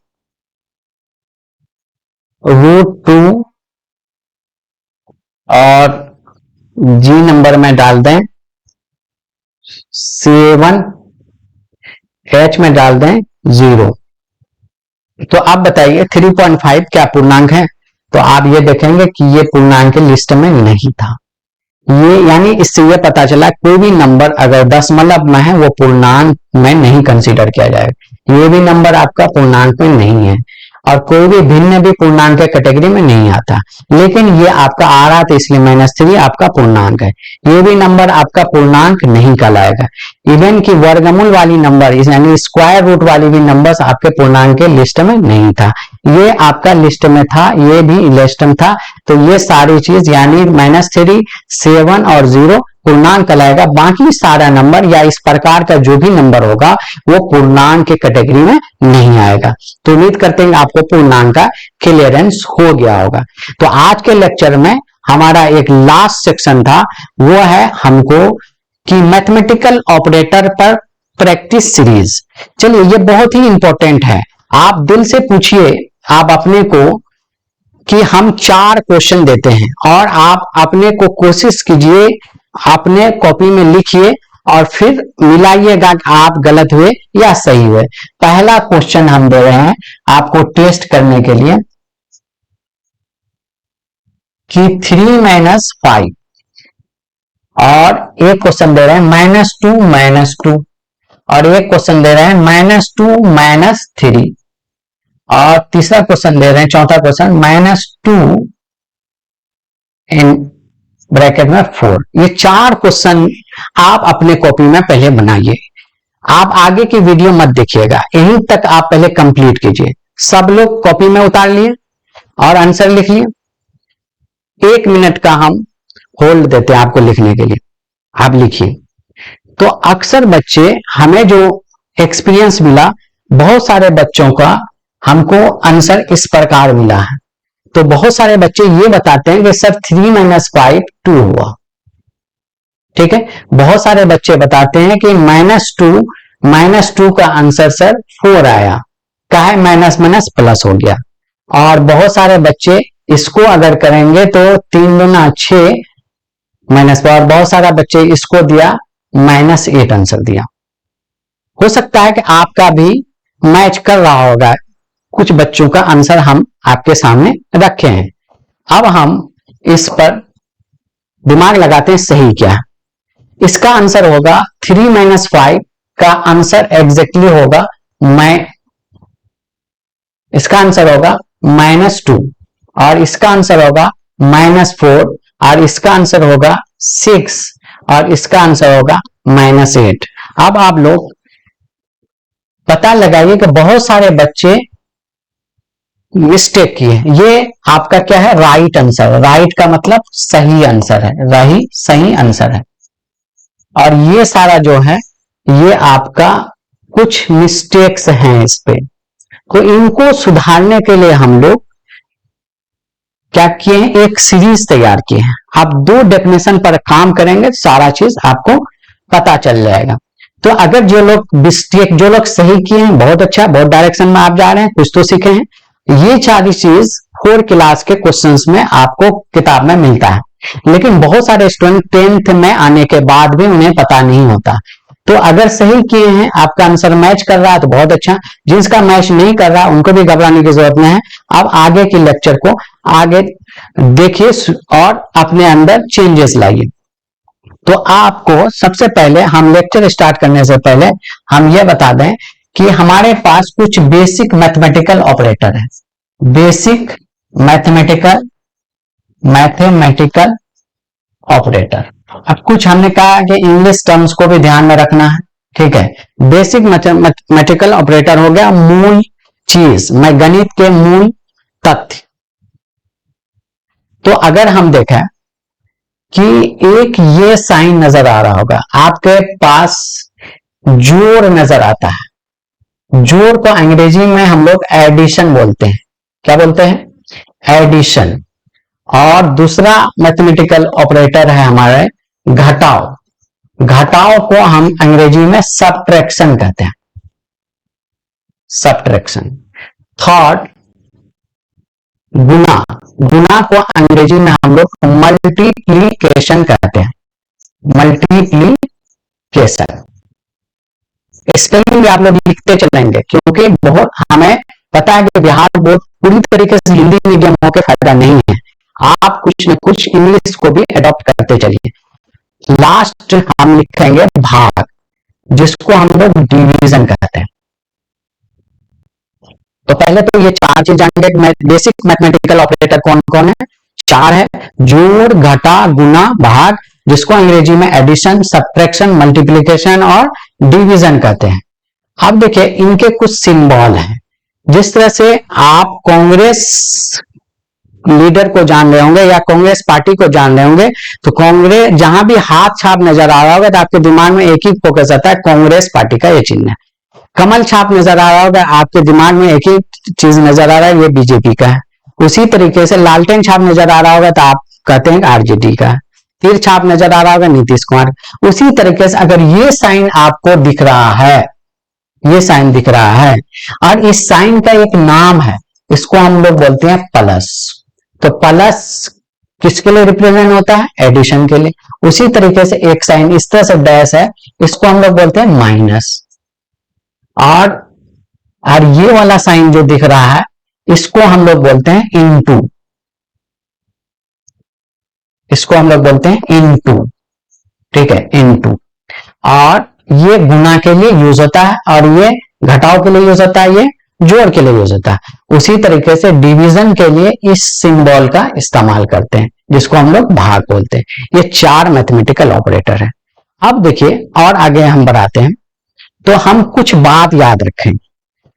√2 और जी नंबर में डाल दें 7, H में डाल दें 0। तो आप बताइए 3.5 क्या पूर्णांक है? तो आप ये देखेंगे कि ये पूर्णांक की लिस्ट में नहीं था। ये यानी इससे ये पता चला कोई भी नंबर अगर दशमलव में है वो पूर्णांक में नहीं कंसीडर किया जाएगा। ये भी नंबर आपका पूर्णांक में नहीं है और कोई भी भिन्न भी पूर्णांक के कैटेगरी में नहीं आता, लेकिन ये आपका आ रहा था इसलिए -3 आपका पूर्णांक है। ये भी नंबर आपका पूर्णांक नहीं कहलाएगा। इवन की वर्गमूल वाली नंबर यानी स्क्वायर रूट वाली भी नंबर्स आपके पूर्णांक के लिस्ट में नहीं था, ये आपका लिस्ट में था, ये भी लिस्ट में था। तो ये सारी चीज यानी -3, 7 और 0 पूर्णांक कहलाएगा। बाकी सारा नंबर या इस प्रकार का जो भी नंबर होगा वो पूर्णांक के कैटेगरी में नहीं आएगा। तो उम्मीद करते हैं आपको पूर्णांक का क्लियरेंस हो गया होगा। तो आज के लेक्चर में हमारा एक लास्ट सेक्शन था, वो है हमको कि मैथमेटिकल ऑपरेटर पर प्रैक्टिस सीरीज। चलिए ये बहुत ही इंपॉर्टेंट है, आप दिल से पूछिए आप अपने को कि हम 4 क्वेश्चन देते हैं और आप अपने को कोशिश कीजिए, अपने कॉपी में लिखिए और फिर मिलाइएगा कि आप गलत हुए या सही हुए। पहला क्वेश्चन हम दे रहे हैं आपको टेस्ट करने के लिए कि 3 - 5 और एक क्वेश्चन दे रहे हैं -2 और एक क्वेश्चन दे रहे हैं -2 - 3 और तीसरा क्वेश्चन दे रहे हैं, चौथा क्वेश्चन -2 इन ब्रैकेट में 4। ये 4 क्वेश्चन आप अपने कॉपी में पहले बनाइए। आप आगे की वीडियो मत देखिएगा, यहीं तक आप पहले कंप्लीट कीजिए। सब लोग कॉपी में उतार लिए और आंसर लिख लिए। 1 मिनट का हम होल्ड देते हैं आपको लिखने के लिए, आप लिखिए। तो अक्सर बच्चे, हमें जो एक्सपीरियंस मिला, बहुत सारे बच्चों का हमको आंसर इस प्रकार मिला है। तो बहुत सारे बच्चे ये बताते हैं कि सर 3 - 5 2 हुआ, ठीक है। बहुत सारे बच्चे बताते हैं कि -2 का आंसर सर 4 आया, काहे माइनस माइनस प्लस हो गया। और बहुत सारे बच्चे इसको अगर करेंगे तो 3 दूना 6 माइनस, और बहुत सारा बच्चे इसको दिया -8 आंसर दिया। हो सकता है कि आपका भी मैच कर रहा होगा, कुछ बच्चों का आंसर हम आपके सामने रखे हैं। अब हम इस पर दिमाग लगाते हैं सही क्या है। इसका आंसर होगा 3 - 5 का आंसर एग्जैक्टली होगा इसका आंसर होगा -2 और इसका आंसर होगा -4 और इसका आंसर होगा 6 और इसका आंसर होगा -8। अब आप लोग पता लगाइए कि बहुत सारे बच्चे मिस्टेक किए। ये आपका क्या है, राइट आंसर। राइट का मतलब सही आंसर है, सही आंसर है। और ये सारा जो है ये आपका कुछ मिस्टेक्स हैं इस पे, तो इनको सुधारने के लिए हम लोग क्या किए हैं, एक सीरीज तैयार किए हैं। आप 2 डेफिनेशन पर काम करेंगे, सारा चीज आपको पता चल जाएगा। तो अगर जो लोग मिस्टेक, जो लोग सही किए हैं, बहुत अच्छा, बहुत डायरेक्शन में आप जा रहे हैं, कुछ तो सीखे हैं। ये सारी चीज 4 क्लास के क्वेश्चंस में आपको किताब में मिलता है, लेकिन बहुत सारे स्टूडेंट 10th में आने के बाद भी उन्हें पता नहीं होता। तो अगर सही किए हैं, आपका आंसर मैच कर रहा है तो बहुत अच्छा, जिसका मैच नहीं कर रहा उनको भी घबराने की जरूरत नहीं है। अब आगे के लेक्चर को आगे देखिए और अपने अंदर चेंजेस लाइए। तो आपको सबसे पहले, हम लेक्चर स्टार्ट करने से पहले हम यह बता दें कि हमारे पास कुछ बेसिक मैथमेटिकल ऑपरेटर है। Basic mathematical operator. अब कुछ हमने कहा कि इंग्लिश टर्म्स को भी ध्यान में रखना है, ठीक है। बेसिक मैथमेटिकल ऑपरेटर हो गया मूल चीज, मैं गणित के मूल तथ्य। तो अगर हम देखें कि एक ये साइन नजर आ रहा होगा, आपके पास जोड़ नजर आता है। जोड़ को अंग्रेजी में हम लोग एडिशन बोलते हैं। क्या बोलते हैं, एडिशन। और दूसरा मैथमेटिकल ऑपरेटर है हमारे घटाव। घटाव को हम अंग्रेजी में सब्ट्रैक्शन कहते हैं, सब्ट्रैक्शन। थर्ड गुना। गुना को अंग्रेजी में हम लोग मल्टीप्लीकेशन कहते हैं, मल्टीप्लीकेशन। स्पेलिंग भी आप लोग लिखते चलेंगे, क्योंकि बहुत हमें पता है कि बिहार बोर्ड पूरी तरीके से हिंदी मीडियम होकर फायदा नहीं है। आप कुछ न कुछ इंग्लिश को भी अडॉप्ट करते चलिए। लास्ट हम लिखेंगे भाग, जिसको हम लोग डिवीजन कहते हैं। तो पहले तो ये चार चीज जानेंगे। बेसिक मैथमेटिकल ऑपरेटर कौन कौन है? चार है, जोड़, घटा, गुना, भाग, जिसको अंग्रेजी में एडिशन, सब्ट्रैक्शन, मल्टीप्लिकेशन और डिवीजन कहते हैं। अब देखिए इनके कुछ सिंबल हैं। जिस तरह से आप कांग्रेस लीडर को जान रहे होंगे या कांग्रेस पार्टी को जान रहे होंगे, तो कांग्रेस जहां भी हाथ छाप नजर आ रहा होगा तो आपके दिमाग में एक ही फोकस आता है, कांग्रेस पार्टी का ये चिन्ह है। कमल छाप नजर आ रहा होगा, आपके दिमाग में एक ही चीज नजर आ रहा है, ये बीजेपी का है। उसी तरीके से लालटेन छाप नजर आ रहा होगा तो आप कहते हैं आरजेडी का है। तीर छाप नजर आ रहा होगा नीतीश कुमार। उसी तरीके से अगर ये साइन आपको दिख रहा है, ये साइन दिख रहा है और इस साइन का एक नाम है, इसको हम लोग बोलते हैं प्लस। तो प्लस किसके लिए रिप्रेजेंट होता है? एडिशन के लिए। उसी तरीके से एक साइन इस तरह से डैश है, इसको हम लोग बोलते हैं माइनस। और ये वाला साइन जो दिख रहा है, इसको हम लोग बोलते हैं इनटू। इसको हम लोग बोलते हैं इनटू, ठीक है, इनटू। और ये गुना के लिए यूज होता है और ये घटाव के लिए यूज होता है, ये जोड़ के लिए यूज होता है। उसी तरीके से डिवीजन के लिए इस सिंबल का इस्तेमाल करते हैं, जिसको हम लोग भाग बोलते हैं। ये चार मैथमेटिकल ऑपरेटर है। अब देखिए और आगे हम बढ़ाते हैं, तो हम कुछ बात याद रखें,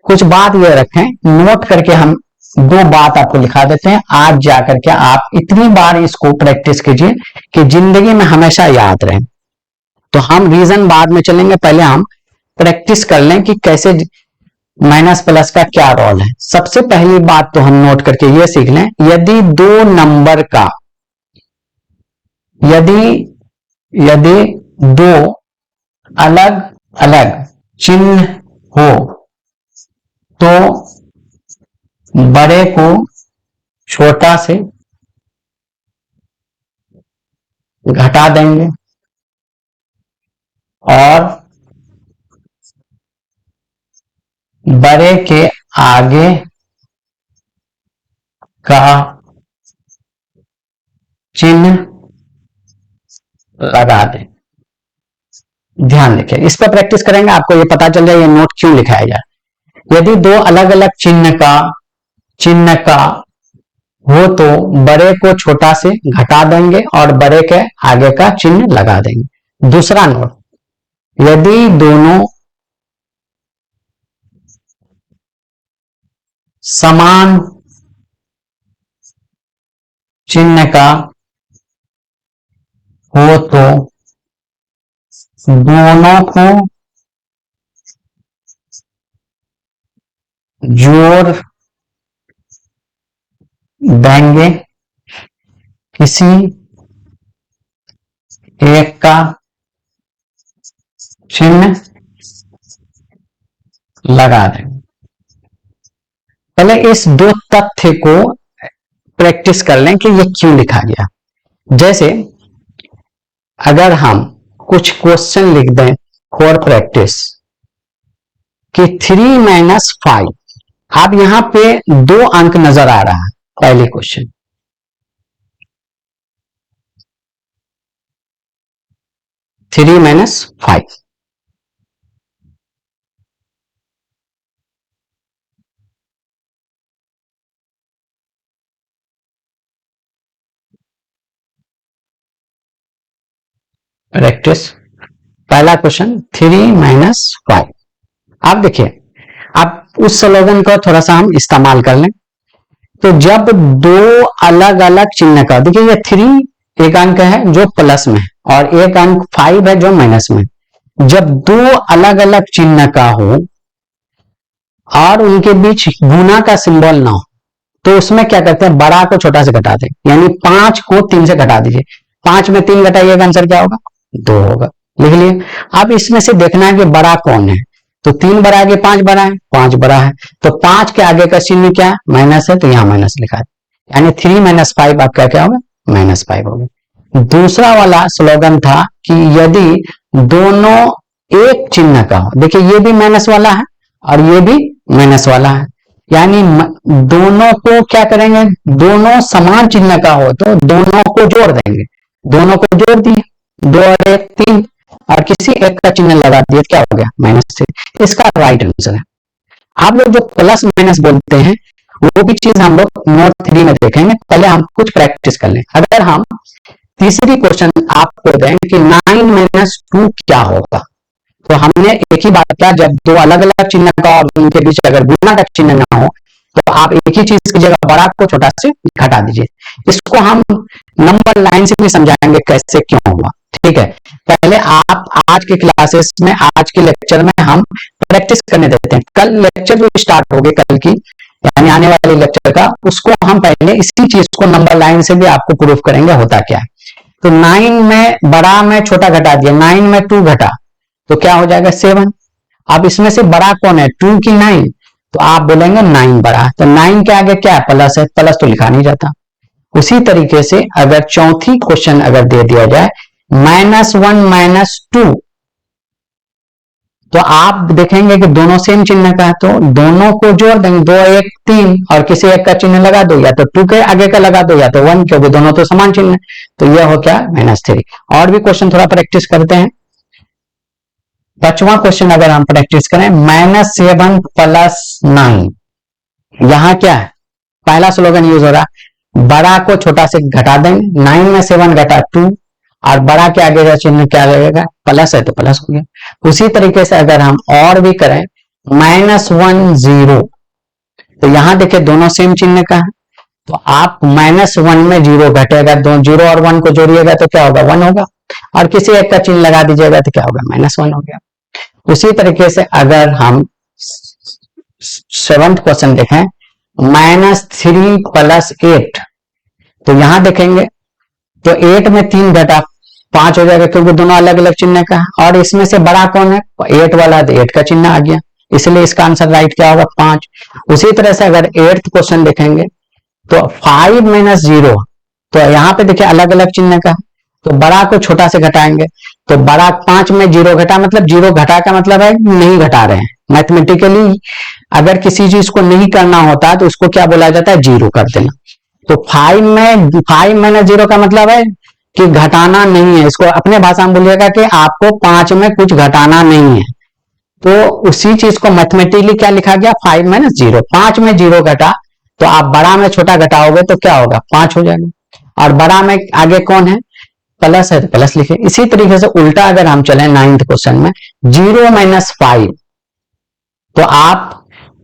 कुछ बात ये रखें, नोट करके हम दो बात आपको लिखा देते हैं। आज जाकर के आप इतनी बार इसको प्रैक्टिस कीजिए कि जिंदगी में हमेशा याद रहे। तो हम रीजन बाद में चलेंगे, पहले हम प्रैक्टिस कर लें कि कैसे माइनस प्लस का क्या रोल है। सबसे पहली बात तो हम नोट करके ये सीख लें, यदि दो नंबर का, यदि दो अलग अलग चिन्ह हो तो बड़े को छोटा से घटा देंगे और बड़े के आगे का चिन्ह लगा दें। ध्यान रखिए, इस पर प्रैक्टिस करेंगे, आपको ये पता चल जाए ये नोट क्यों लिखाया जाए। यदि दो अलग अलग चिन्ह का हो तो बड़े को छोटा से घटा देंगे और बड़े के आगे का चिन्ह लगा देंगे। दूसरा नोट, यदि दोनों समान चिन्ह का हो तो दोनों को जोड़ देंगे, किसी एक का चिन्ह लगा देंगे। पहले इस दो तथ्य को प्रैक्टिस कर लें कि ये क्यों लिखा गया। जैसे अगर हम कुछ क्वेश्चन लिख दें फॉर प्रैक्टिस कि 3 माइनस 5, आप यहां पे 2 अंक नजर आ रहा है, पहले क्वेश्चन 3 माइनस 5, प्रैक्टिस पहला क्वेश्चन 3 माइनस 5। आप देखिए, आप उस स्लोगन को थोड़ा सा हम इस्तेमाल कर लें। तो जब दो अलग अलग चिन्ह का, देखिए ये 3 एक अंक है जो प्लस में और एक अंक 5 है जो माइनस में। जब दो अलग अलग चिन्ह का हो और उनके बीच गुना का सिंबल ना हो तो उसमें क्या करते हैं, बड़ा को छोटा से घटा दें, यानी 5 को 3 से घटा दीजिए। 5 में 3 घटाइएगा, आंसर क्या होगा? 2 होगा। लिख लिए। अब इसमें से देखना है कि बड़ा कौन है, तो 3 बड़ा है कि 5 बड़ा है? 5 बड़ा है, तो 5 के आगे का चिन्ह क्या है? माइनस है, तो यहां माइनस लिखा है, यानी 3 माइनस 5 आपका क्या होगा? माइनस 5 होगा। दूसरा वाला स्लोगन था कि यदि दोनों एक चिन्ह का हो, देखिए ये भी माइनस वाला है और ये भी माइनस वाला है, यानी दोनों को क्या करेंगे, दोनों समान चिन्ह का हो तो दोनों को जोड़ देंगे, दोनों को जोड़ दिए, 2 और 1 3, और किसी एक का चिन्ह लगा दिए, क्या हो गया -3। इसका राइट आंसर है। आप लोग जो प्लस माइनस बोलते हैं वो भी चीज हम लोग नोट 3 में देखेंगे, पहले हम कुछ प्रैक्टिस कर लें। अगर हम तीसरी क्वेश्चन आपको दें कि 9 - 2 क्या होगा, तो हमने एक ही बात किया, जब दो अलग अलग चिन्ह का और उनके बीच अगर गुणा का चिन्ह ना हो तो आप एक ही चीज की जगह बड़ा को छोटा से घटा दीजिए। इसको हम नंबर लाइन से भी समझाएंगे कैसे क्यों हुआ, ठीक है। पहले आप आज के क्लासेस में, आज के लेक्चर में हम प्रैक्टिस करने देते हैं। कल लेक्चर जो स्टार्ट हो गए कल की यानी आने वाले लेक्चर का, उसको हम पहले इसी चीज को नंबर लाइन से भी आपको प्रूफ करेंगे होता क्या है। तो 9 में बड़ा में छोटा घटा दिया, 9 में 2 घटा तो क्या हो जाएगा 7। अब इसमें से बड़ा कौन है, 2 की 9, तो आप बोलेंगे 9 बड़ा, तो 9 के आगे क्या है, प्लस है, प्लस तो लिखा नहीं जाता। उसी तरीके से अगर चौथी क्वेश्चन अगर दे दिया जाए -1 - 2, तो आप देखेंगे कि दोनों सेम चिन्ह का है, तो दोनों को जोड़ देंगे, 2 1 3, और किसी एक का चिन्ह लगा दो, या तो 2 के आगे का लगा दो या तो 1, क्योंकि दोनों तो समान चिन्ह है। तो यह हो क्या, -3। और भी क्वेश्चन थोड़ा प्रैक्टिस करते हैं। 5वां क्वेश्चन अगर हम प्रैक्टिस करें, -7 + 9, यहां क्या है, पहला स्लोगन यूज हो रहा, बड़ा को छोटा से घटा देंगे, 9 में 7 घटा 2, और बड़ा के आगे का चिन्ह क्या लगेगा, प्लस है तो प्लस हो गया। उसी तरीके से अगर हम और भी करें -1 0, तो यहां देखिए दोनों सेम चिन्ह का है, तो आप -1 में 0 घटेगा, 0 और 1 को जोड़िएगा तो क्या होगा, 1 होगा, और किसी एक का चिन्ह लगा दीजिएगा तो क्या होगा, -1 हो गया। उसी तरीके से अगर हम 7th क्वेश्चन देखें, -3 + 8, तो यहां देखेंगे तो 8 में 3 घटा 5 हो जाएगा, क्योंकि दोनों अलग अलग चिन्ह का है, और इसमें से बड़ा कौन है, 8 वाला, तो 8 का चिन्ह आ गया, इसलिए इसका आंसर राइट क्या होगा, 5। उसी तरह से अगर 8th क्वेश्चन देखेंगे तो 5 - 0, तो यहाँ पे देखिए अलग अलग चिन्ह का, तो बड़ा को छोटा से घटाएंगे, तो बड़ा 5 में 0 घटा, मतलब 0 घटा का मतलब है नहीं घटा रहे हैं। मैथमेटिकली अगर किसी चीज को नहीं करना होता तो उसको क्या बोला जाता है, 0 कर देना। तो 5 में 0 का मतलब है कि घटाना नहीं है, इसको अपने भाषा में बोलिएगा कि आपको 5 में कुछ घटाना नहीं है। तो उसी चीज को मैथमेटिकली क्या लिखा गया, 5 - 0, 5 में 0 घटा, तो आप बड़ा में छोटा घटाओगे तो क्या होगा, 5 हो जाएगा, और बड़ा में आगे कौन है, प्लस है तो प्लस लिखे। इसी तरीके से उल्टा अगर हम चले 9th क्वेश्चन में 0 - 5, तो आप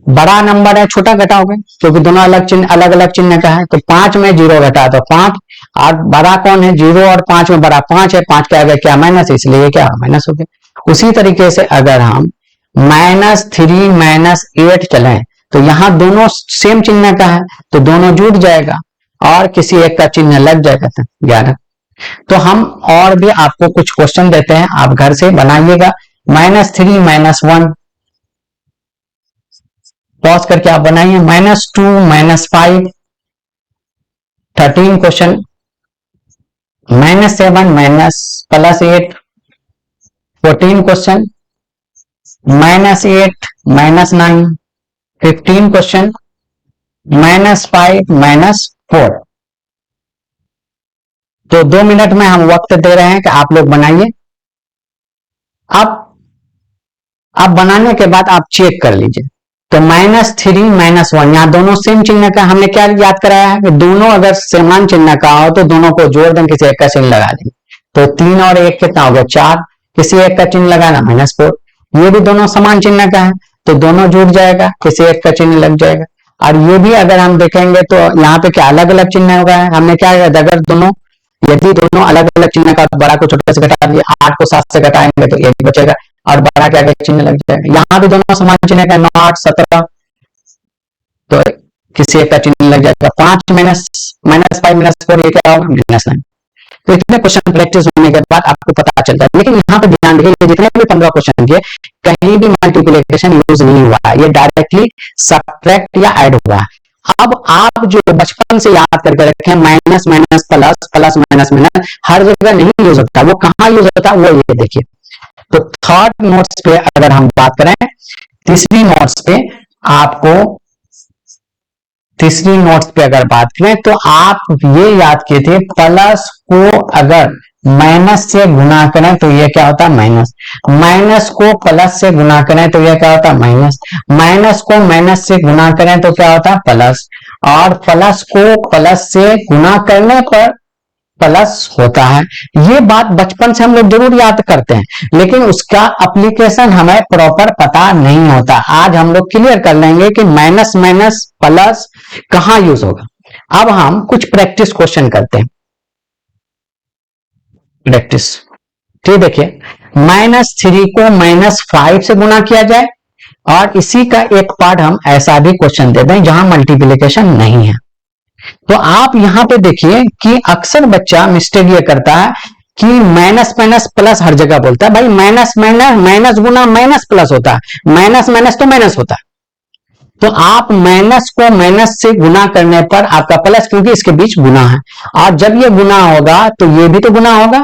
बड़ा नंबर है छोटा घटाओगे, क्योंकि दोनों अलग अलग चिन्ह का है, तो 5 में 0 घटा तो 5, और बड़ा कौन है, 0 और 5 में बड़ा 5 है, 5 के आगे क्या, माइनस, इसलिए क्या माइनस हो गया। उसी तरीके से अगर हम -3 - 8 चले, तो यहां दोनों सेम चिन्ह का है, तो दोनों जुड़ जाएगा, और किसी एक का चिन्ह लग जाएगा, 11। तो हम और भी आपको कुछ क्वेश्चन देते हैं, आप घर से बनाइएगा। -3 - 1, पॉज करके आप बनाइए, -2 - 5, 13 क्वेश्चन, -7 +8, 14 क्वेश्चन, -8 - 9, 15 क्वेश्चन, -5 - 4। तो 2 मिनट में हम वक्त दे रहे हैं कि आप लोग बनाइए। अब बनाने के बाद आप चेक कर लीजिए। तो -3 - 1, यहाँ दोनों सेम चिन्ह का, हमने क्या याद कराया है कि दोनों अगर समान चिन्ह का हो तो दोनों को जोड़ दें, किसी एक का चिन्ह लगा देंगे, तो 3 और 1 कितना हो गया, 4, किसी एक का चिन्ह लगाना, -4। ये भी दोनों समान चिन्ह का है, तो दोनों जुड़ जाएगा, किसी एक का चिन्ह लग जाएगा। और ये भी अगर हम देखेंगे तो यहाँ पे क्या अलग अलग चिन्ह होगा, हमने क्या किया, अगर दोनों, यदि दोनों अलग अलग चिन्ह का, तो बड़ा को छोटे से घटा दिए, 8 को 7 से घटाएंगे तो 1 बचेगा, और बड़ा के आगे चिन्ह लग जाएगा। यहाँ भी दोनों समान चिन्ह का, 9 8 17, तो किसी एक का चिन्ह लग जाएगा। 5 -5 - 4, ये क्या होगा, -9। तो इतने क्वेश्चन प्रैक्टिस होने के बाद आपको पता चलता है। लेकिन यहाँ पे ध्यान दीजिए, जितने भी 15 क्वेश्चन किए, कहीं भी मल्टीप्लिकेशन यूज नहीं हुआ है, ये डायरेक्टली सब्ट्रैक्ट या ऐड हुआ है। अब आप जो बचपन से याद करके रखे, minus minus plus, plus minus minus, हर जगह नहीं यूज होता, वो कहाँ यूज होता है, वो ये देखिए। तो थर्ड नोट्स पे अगर हम बात करें, तीसरी नोट्स पे आपको तीसरी नोट्स पे अगर बात करें तो आप ये याद किए थे प्लस को अगर माइनस से गुना करें तो ये क्या होता है माइनस, माइनस को प्लस से गुना करें तो ये क्या होता है माइनस, माइनस को माइनस से गुना करें तो क्या होता है प्लस, और प्लस को प्लस से गुना करने पर प्लस होता है। ये बात बचपन से हम लोग जरूर याद करते हैं, लेकिन उसका एप्लीकेशन हमें प्रॉपर पता नहीं होता। आज हम लोग क्लियर कर लेंगे कि माइनस माइनस प्लस कहां यूज होगा। अब हम कुछ प्रैक्टिस क्वेश्चन करते हैं। प्रैक्टिस, ठीक, देखिए -3 को -5 से गुना किया जाए, और इसी का एक पार्ट हम ऐसा भी क्वेश्चन दे दें जहां मल्टीप्लिकेशन नहीं है। तो आप यहां पे देखिए कि अक्सर बच्चा मिस्टेक ये करता है कि माइनस माइनस प्लस हर जगह बोलता है। भाई माइनस माइनस माइनस गुना माइनस प्लस होता है, माइनस माइनस तो माइनस होता है। तो आप माइनस को माइनस से गुना करने पर आपका प्लस, क्योंकि इसके बीच गुना है, और जब ये गुना होगा तो ये भी तो गुना होगा।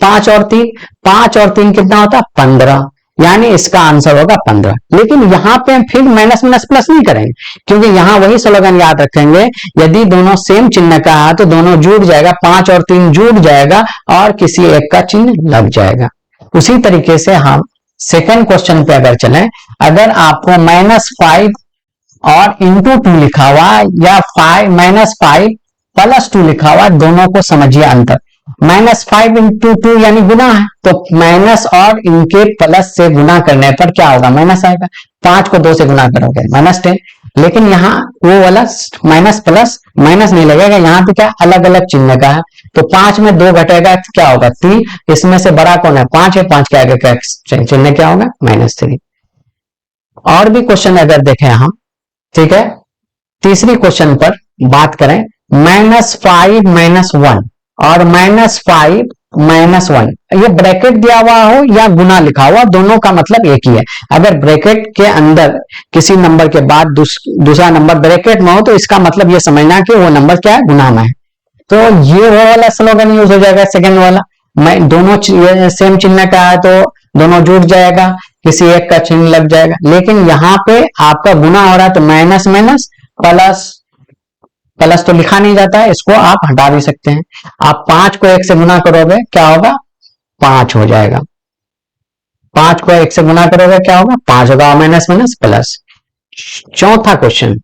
5 और 3, 5 और 3 कितना होता है 15, यानी इसका आंसर होगा 15। लेकिन यहां पे फिर माइनस माइनस प्लस नहीं करेंगे, क्योंकि यहां वही स्लोगन याद रखेंगे, यदि दोनों सेम चिन्ह का है तो दोनों जुड़ जाएगा, 5 और 3 जुड़ जाएगा और किसी एक का चिन्ह लग जाएगा। उसी तरीके से हम सेकंड क्वेश्चन पे अगर चलें, अगर आपको -5 और इंटू 2 लिखा हुआ या -5 प्लस 2 लिखा हुआ, दोनों को समझिए अंतर। -5 इंटू 2 यानी गुना है, तो माइनस और इनके प्लस से गुना करने पर क्या होगा माइनस आएगा। 5 को 2 से गुना करोगे -10, लेकिन यहाँ वो वाला माइनस प्लस माइनस नहीं लगेगा, यहाँ पे क्या अलग अलग चिन्ह का है, तो 5 में 2 घटेगा क्या होगा 3, इसमें से बड़ा कौन है 5 है, 5 के आगे का चिन्ह क्या होगा -3। और भी क्वेश्चन अगर देखें हम, ठीक है, तीसरी क्वेश्चन पर बात करें, -5 -1 और -5 -1, ये ब्रैकेट दिया हुआ हो या गुना लिखा हुआ, दोनों का मतलब एक ही है। अगर ब्रैकेट के अंदर किसी नंबर के बाद दूसरा नंबर ब्रैकेट में हो तो इसका मतलब ये समझना कि वो नंबर क्या है गुना में है। तो ये वो वाला स्लोगन यूज हो जाएगा सेकंड वाला, दोनों सेम चिन्ह का है तो दोनों जुड़ जाएगा, किसी एक का चिन्ह लग जाएगा। लेकिन यहाँ पे आपका गुना हो रहा है तो माइनस माइनस प्लस, प्लस तो लिखा नहीं जाता है, इसको आप हटा भी सकते हैं। आप 5 को 1 से गुना करोगे क्या होगा 5 हो जाएगा, 5 को 1 से गुना करोगे क्या होगा 5 होगा, माइनस माइनस प्लस। चौथा क्वेश्चन,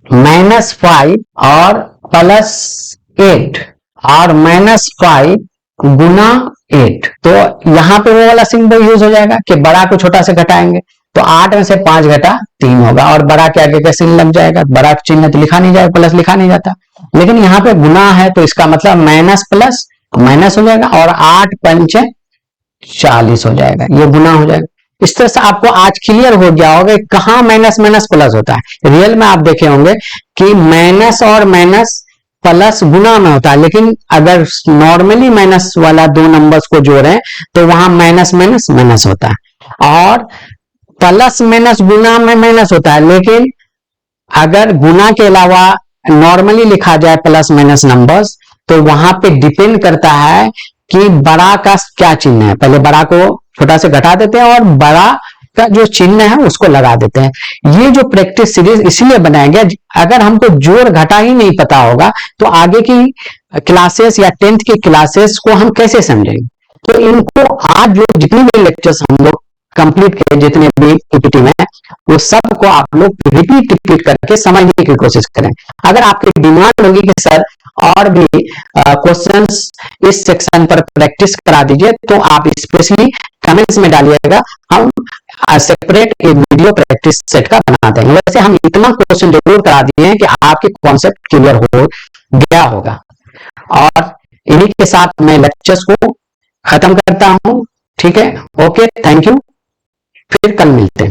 -5 और +8 और -5 गुना 8, तो यहां पे वो वाला सिंबल यूज हो जाएगा कि बड़ा को छोटा से घटाएंगे, तो 8 में से 5 घटा 3 होगा, और बड़ा के आगे का चिन्ह लग जाएगा, बड़ा चिन्ह तो लिखा नहीं जाएगा, प्लस लिखा नहीं जाता। लेकिन यहाँ पे गुना है तो इसका मतलब माइनस प्लस माइनस हो जाएगा, और 8 पंच 40 हो जाएगा, ये गुना हो जाएगा। इस तरह से आपको आज क्लियर हो गया होगा कहां माइनस माइनस प्लस होता है। रियल में आप देखे होंगे कि माइनस और माइनस प्लस गुना में होता है, लेकिन अगर नॉर्मली माइनस वाला दो नंबर्स को जोड़ें तो वहां माइनस माइनस माइनस होता है, और प्लस माइनस गुना में माइनस होता है। लेकिन अगर गुना के अलावा नॉर्मली लिखा जाए प्लस माइनस नंबर्स, तो वहां पे डिपेंड करता है कि बड़ा का क्या चिन्ह है। पहले बड़ा को छोटा से घटा देते हैं और बड़ा का जो चिन्ह है उसको लगा देते हैं। ये जो प्रैक्टिस सीरीज इसलिए बनाया गया, अगर हमको जोड़ घटा ही नहीं पता होगा तो आगे की क्लासेस या 10th की क्लासेस को हम कैसे समझेंगे। तो इनको आज जो जितने भी लेक्चर्स हम लोग कंप्लीट करें, जितने भी पीपीटी में, वो सब को आप लोग रिपीट करके समझने की कोशिश करें। अगर आपकी डिमांड होगी कि सर और भी क्वेश्चंस इस सेक्शन पर प्रैक्टिस करा दीजिए, तो आप स्पेशली कमेंट्स में डालिएगा, हम सेपरेट एक वीडियो प्रैक्टिस सेट का बना देंगे। वैसे हम इतना क्वेश्चन जरूर करा दिए हैं कि आपके कॉन्सेप्ट क्लियर हो गया होगा। और इन्हीं के साथ मैं लेक्चर्स को खत्म करता हूं, ठीक है, ओके, थैंक यू, फिर कल मिलते हैं।